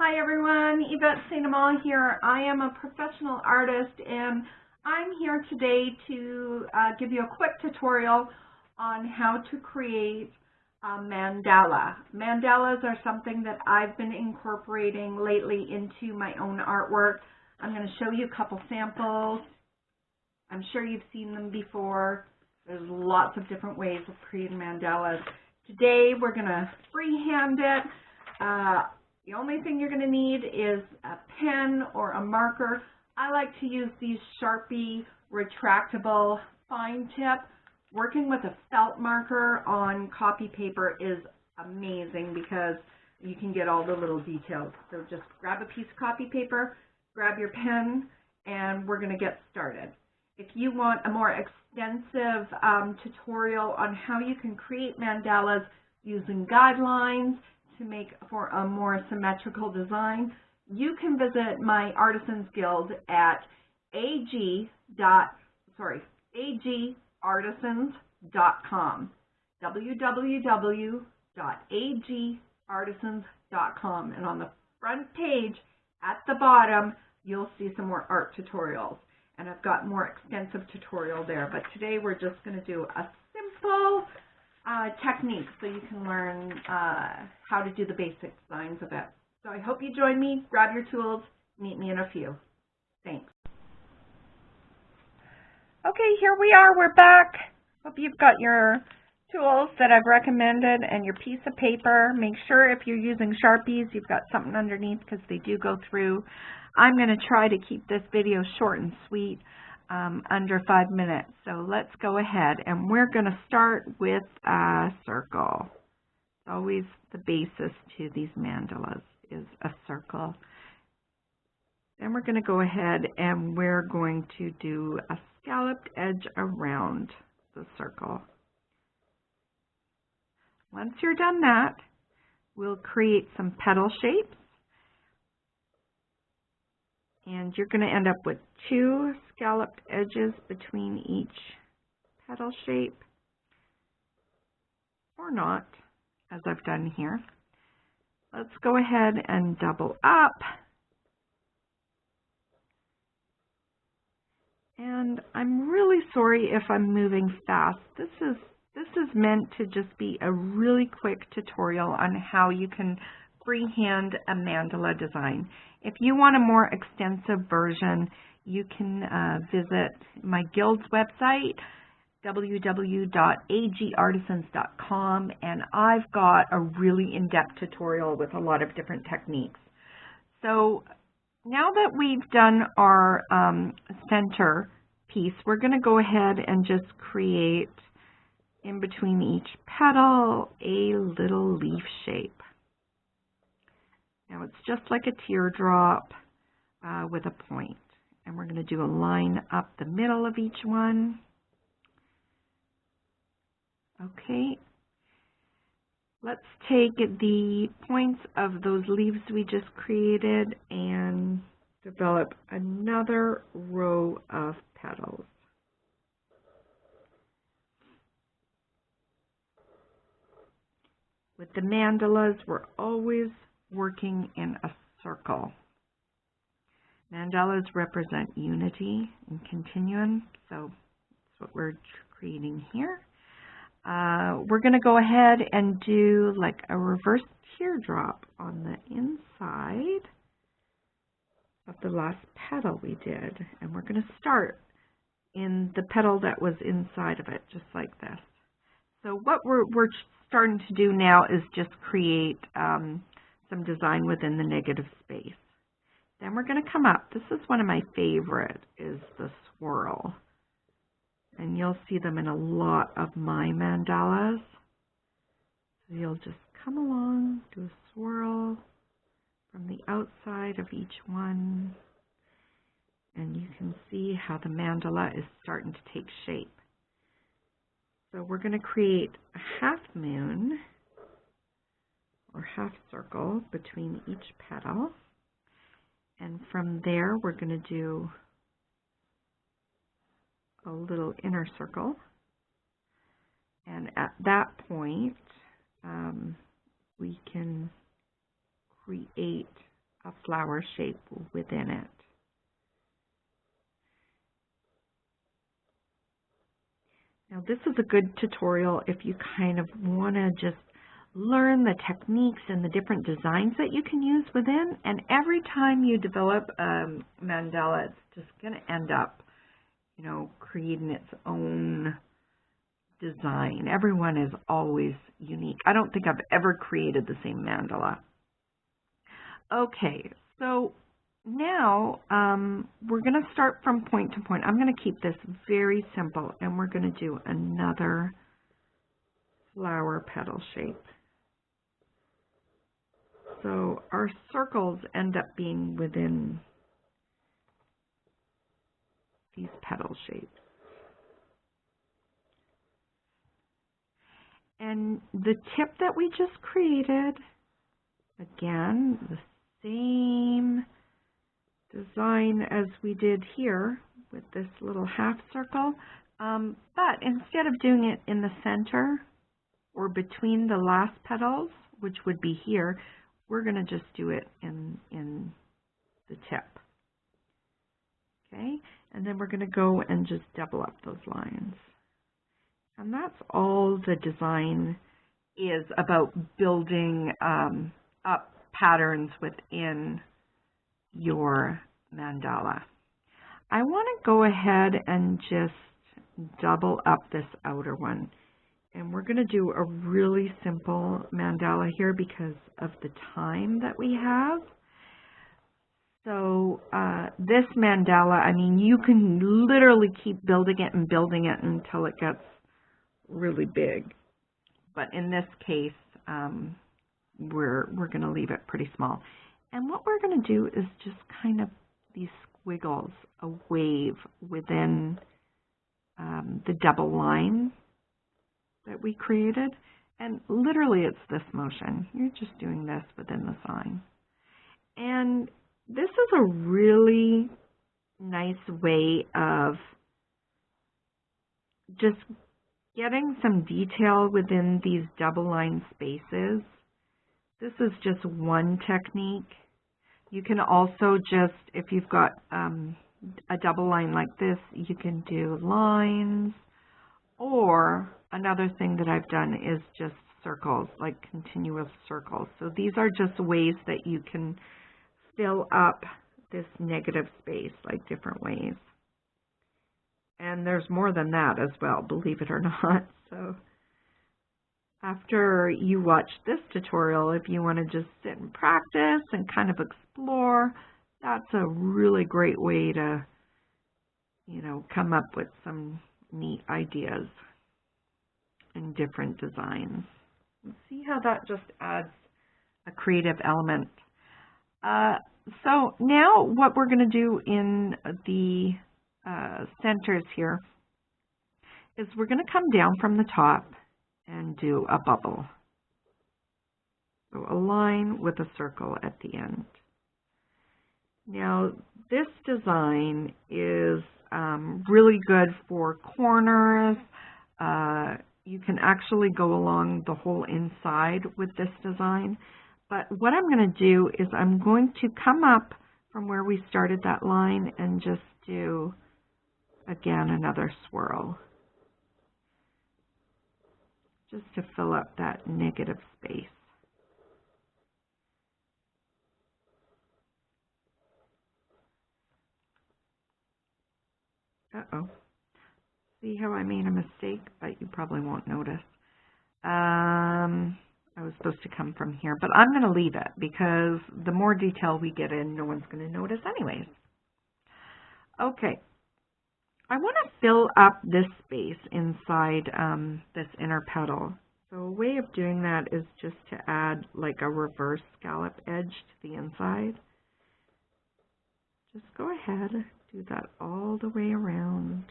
Hi everyone, Yvette St.Amant here. I am a professional artist and I'm here today to give you a quick tutorial on how to create a mandala. Mandalas are something that I've been incorporating lately into my own artwork. I'm going to show you a couple samples. I'm sure you've seen them before. There's lots of different ways of creating mandalas. Today we're going to freehand it. The only thing you're going to need is a pen or a marker. I like to use these Sharpie retractable fine tip. Working with a felt marker on copy paper is amazing because you can get all the little details. So just grab a piece of copy paper, grab your pen, and we're going to get started. If you want a more extensive tutorial on how you can create mandalas using guidelines to make for a more symmetrical design, you can visit my Artisans Guild at agartisans.com, www.agartisans.com, and on the front page at the bottom you'll see some more art tutorials, and I've got more extensive tutorial there, but today we're just going to do a simple technique so you can learn how to do the basic designs of it. So I hope you join me, grab your tools, meet me in a few. Thanks. Okay, here we are, we're back. Hope you've got your tools that I've recommended and your piece of paper. Make sure if you're using Sharpies, you've got something underneath because they do go through. I'm going to try to keep this video short and sweet, under 5 minutes. So let's go ahead and we're going to start with a circle. It's always the basis to these mandalas is a circle. Then we're going to go ahead and we're going to do a scalloped edge around the circle. Once you're done that, we'll create some petal shapes. And you're going to end up with 2 scalloped edges between each petal shape, or not, as I've done here. Let's go ahead and double up. And I'm really sorry if I'm moving fast. This is meant to just be a really quick tutorial on how you can freehand a mandala design. If you want a more extensive version, you can visit my guild's website, www.agartisans.com, and I've got a really in-depth tutorial with a lot of different techniques. So now that we've done our center piece, we're going to go ahead and just create in between each petal a little leaf shape. Now it's just like a teardrop with a point. And we're going to do a line up the middle of each one. Okay. Let's take the points of those leaves we just created and develop another row of petals. With the mandalas, we're always working in a circle. Mandalas represent unity and continuum, so that's what we're creating here. We're going to go ahead and do like a reverse teardrop on the inside of the last petal we did, and we're going to start in the petal that was inside of it, just like this. So what we're starting to do now is just create some design within the negative space. Then we're going to come up. This is one of my favorite, is the swirl. And you'll see them in a lot of my mandalas. So you'll just come along, do a swirl from the outside of each one. And you can see how the mandala is starting to take shape. So we're going to create a half moon or half circle between each petal. And from there, we're going to do a little inner circle. And at that point, we can create a flower shape within it. Now this is a good tutorial if you kind of want to just learn the techniques and the different designs that you can use within, and every time you develop a mandala, it's just going to end up, you know, creating its own design. Everyone is always unique. I don't think I've ever created the same mandala. Okay, so now we're going to start from point to point. I'm going to keep this very simple, and we're going to do another flower petal shape. So our circles end up being within these petal shapes. And the tip that we just created, again, the same design as we did here with this little half circle, but instead of doing it in the center or between the last petals, which would be here, we're going to just do it in the tip. Okay, and then we're going to go and just double up those lines. And that's all the design is about, building up patterns within your mandala. I want to go ahead and just double up this outer one. And we're going to do a really simple mandala here because of the time that we have. So this mandala, I mean, you can literally keep building it and building it until it gets really big. But in this case, we're going to leave it pretty small. And what we're going to do is just kind of these squiggles, a wave within the double line that we created. And literally it's this motion. You're just doing this within the sign. And this is a really nice way of just getting some detail within these double line spaces. This is just one technique. You can also just, if you've got a double line like this, you can do lines, or another thing that I've done is just circles, like continuous circles. So these are just ways that you can fill up this negative space, like different ways. And there's more than that as well, believe it or not. So after you watch this tutorial, if you want to just sit and practice and kind of explore, that's a really great way to, you know, come up with some neat ideas and different designs. See how that just adds a creative element. So now what we're going to do in the centers here is we're going to come down from the top and do a bubble. So a line with a circle at the end. Now this design is really good for corners. You can actually go along the whole inside with this design. But what I'm going to do is I'm going to come up from where we started that line and just do, again, another swirl. Just to fill up that negative space. Uh-oh. See how I made a mistake? But you probably won't notice. I was supposed to come from here, but I'm going to leave it because the more detail we get in, no one's going to notice anyways. Okay. I want to fill up this space inside this inner petal. So a way of doing that is just to add like a reverse scallop edge to the inside. Just go ahead, do that all the way around.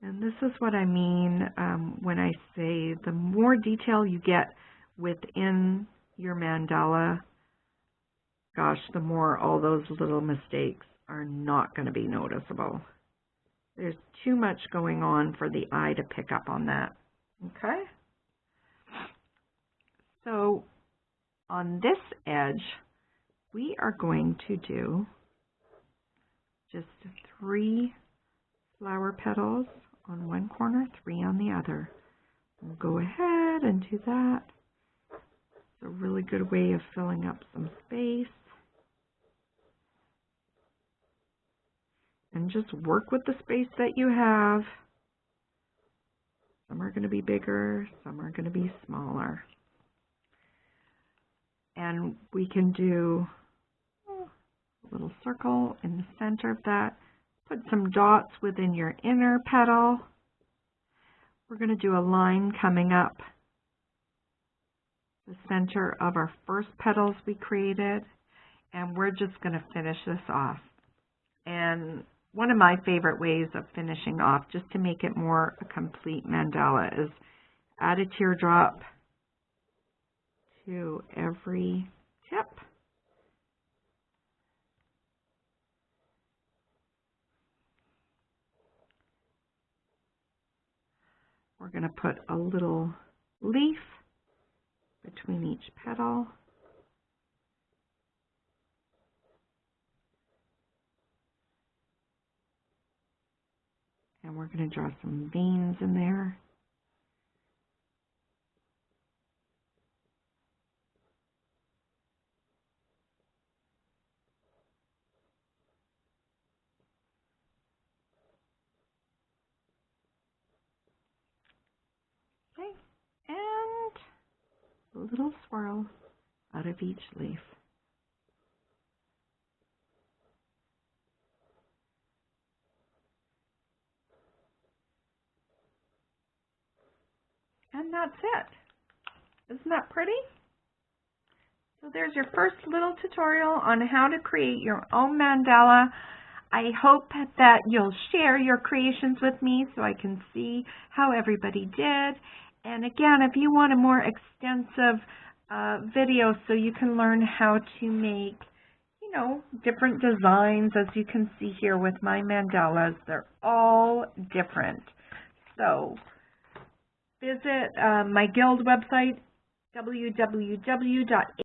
And this is what I mean when I say the more detail you get within your mandala, gosh, the more all those little mistakes are not going to be noticeable. There's too much going on for the eye to pick up on that. Okay? on this edge, we are going to do just 3 flower petals on one corner, 3 on the other. We'll go ahead and do that. It's a really good way of filling up some space. And just work with the space that you have. Some are going to be bigger, some are going to be smaller. And we can do a little circle in the center of that. Put some dots within your inner petal. We're going to do a line coming up the center of our first petals we created. And we're just going to finish this off. And one of my favorite ways of finishing off, just to make it more a complete mandala, is add a teardrop to every tip. We're going to put a little leaf between each petal. And we're going to draw some veins in there. Okay, and a little swirl out of each leaf. And that's it. Isn't that pretty? So there's your first little tutorial on how to create your own mandala. I hope that you'll share your creations with me so I can see how everybody did. And again, if you want a more extensive video so you can learn how to make, you know, different designs, as you can see here with my mandalas, they're all different. So visit my guild website, www